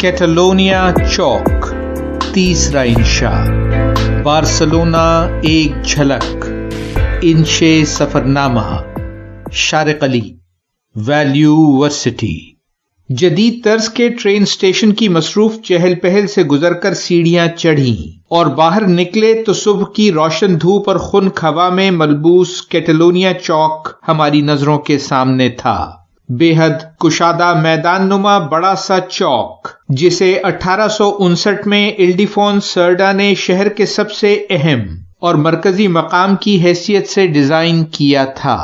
Catalonia चौक, तीसरा इंशा, Barcelona एक झलक, इंशे सफरनामा, शारिक अली, वैल्यू वर्सिटी। जदीद तर्ज के ट्रेन स्टेशन की मसरूफ चहल पहल से गुजरकर सीढ़ियां चढ़ी और बाहर निकले तो सुबह की रोशन धूप और खुनक हवा में मलबूस कैटलोनिया चौक हमारी नजरों के सामने था। बेहद कुशादा मैदान नुमा बड़ा सा चौक, जिसे 1859 में इल्डिफोंस सर्डा ने शहर के सबसे अहम और मरकजी मकाम की हैसियत से डिजाइन किया था।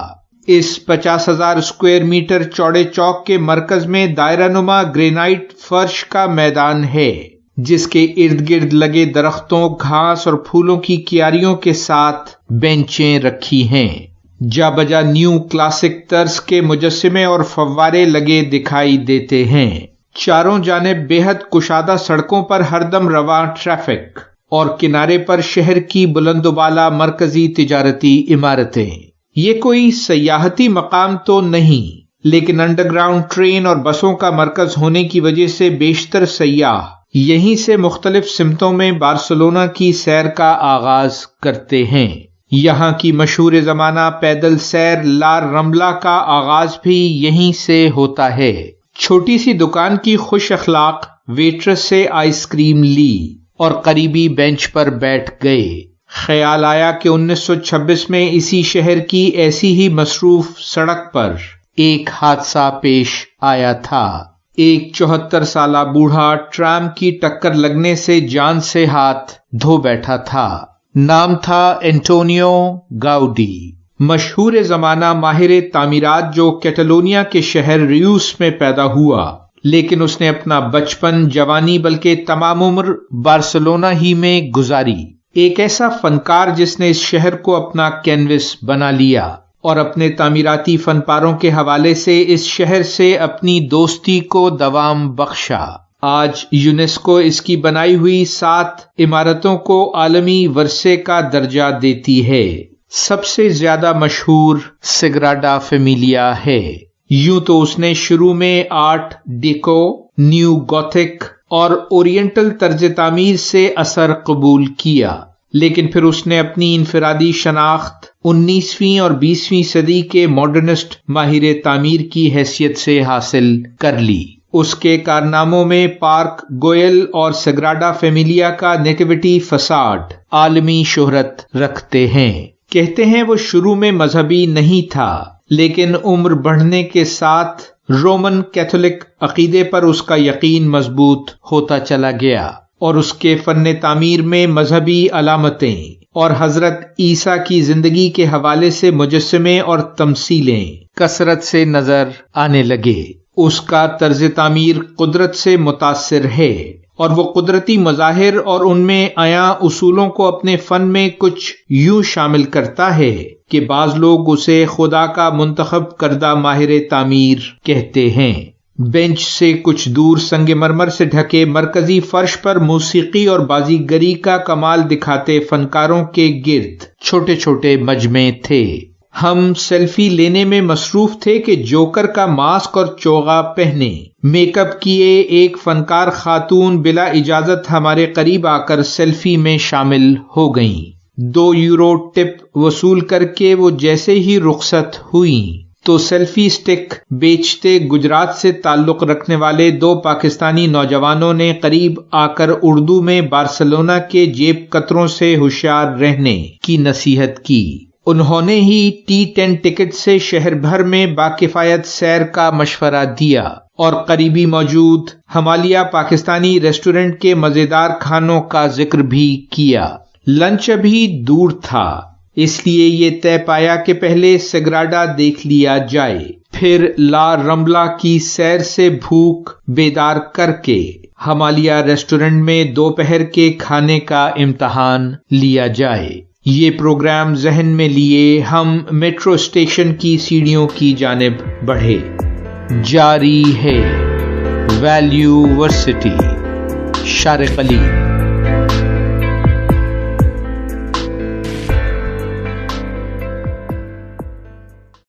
इस 50,000 स्क्वायर मीटर चौड़े चौक के मरकज में दायरा नुमा ग्रेनाइट फर्श का मैदान है, जिसके इर्द गिर्द लगे दरख्तों, घास और फूलों की क्यारियों के साथ बेंचें रखी हैं। जा बजा न्यू क्लासिक तर्ज के मुजस्समे और फव्वारे लगे दिखाई देते हैं। चारों जानिब बेहद कुशादा सड़कों पर हरदम रवा ट्रैफिक और किनारे पर शहर की बुलंदोबाला मरकजी तिजारती इमारतें। ये कोई सयाहती मकाम तो नहीं, लेकिन अंडरग्राउंड ट्रेन और बसों का मरकज होने की वजह से बेशतर सयाह यहीं से मुख्तलिफ सिमतों में बार्सिलोना की सैर का आगाज करते हैं। यहाँ की मशहूर जमाना पैदल सैर ला रम्बला का आगाज भी यहीं से होता है। छोटी सी दुकान की खुश अखलाक वेट्रेस से आइसक्रीम ली और करीबी बेंच पर बैठ गए। ख्याल आया कि 1926 में इसी शहर की ऐसी ही मसरूफ सड़क पर एक हादसा पेश आया था। एक 74 साला बूढ़ा ट्राम की टक्कर लगने से जान से हाथ धो बैठा था। नाम था एंटोनियो गाउडी, मशहूर जमाना माहिर तामीरात जो कैटलोनिया के शहर रियूस में पैदा हुआ, लेकिन उसने अपना बचपन, जवानी बल्कि तमाम उम्र बार्सिलोना ही में गुजारी। एक ऐसा फनकार जिसने इस शहर को अपना कैनवस बना लिया और अपने तामीराती फनपारों के हवाले से इस शहर से अपनी दोस्ती को दवाम बख्शा। आज यूनेस्को इसकी बनाई हुई 7 इमारतों को आलमी वर्से का दर्जा देती है। सबसे ज्यादा मशहूर सेग्राडा फेमिलिया है। यूं तो उसने शुरू में आर्ट डेको, न्यू गॉथिक और ओरिएंटल तर्ज तामीर से असर कबूल किया, लेकिन फिर उसने अपनी इनफरादी शनाख्त 19वीं और 20वीं सदी के मॉडर्निस्ट माहिर तामीर की हैसियत से हासिल कर ली। उसके कारनामों में पार्क गोयल और सेग्राडा फेमिलिया का नेटिविटी फसाड आलमी शोहरत रखते हैं। कहते हैं वो शुरू में मजहबी नहीं था, लेकिन उम्र बढ़ने के साथ रोमन कैथोलिक अकीदे पर उसका यकीन मजबूत होता चला गया और उसके फन्ने तामीर में मजहबी अलामतें और हजरत ईसा की जिंदगी के हवाले से मुजस्समे और तमसीलें कसरत से नजर आने लगे। उसका तर्ज तामीर कुदरत से मुतासिर है और वो कुदरती मज़ाहिर और उनमें आया उसूलों को अपने फन में कुछ यूं शामिल करता है कि बाज लोग उसे खुदा का मुंतखब करदा माहिर तामीर कहते हैं। बेंच से कुछ दूर संगमरमर से ढके मरकजी फर्श पर मौसीकी और बाजीगरी का कमाल दिखाते फनकारों के गिर्द छोटे छोटे मजमे थे। हम सेल्फी लेने में मसरूफ थे कि जोकर का मास्क और चोगा पहने, मेकअप किए एक फनकार खातून बिला इजाजत हमारे करीब आकर सेल्फी में शामिल हो गईं। 2 यूरो टिप वसूल करके वो जैसे ही रुखसत हुई तो सेल्फी स्टिक बेचते गुजरात से ताल्लुक रखने वाले 2 पाकिस्तानी नौजवानों ने करीब आकर उर्दू में बार्सिलोना के जेब कतरों से होशियार रहने की नसीहत की। उन्होंने ही T10 टिकट से शहर भर में बाकिफायत सैर का मशवरा दिया और करीबी मौजूद हमालिया पाकिस्तानी रेस्टोरेंट के मजेदार खानों का जिक्र भी किया। लंच अभी दूर था, इसलिए ये तय पाया कि पहले सेग्राडा देख लिया जाए, फिर ला रम्बला की सैर से भूख बेदार करके हमालिया रेस्टोरेंट में दोपहर के खाने का इम्तिहान लिया जाए। ये प्रोग्राम जहन में लिए हम मेट्रो स्टेशन की सीढ़ियों की जानिब बढ़े। जारी है वैल्यू वर्सिटी, शारिक अली।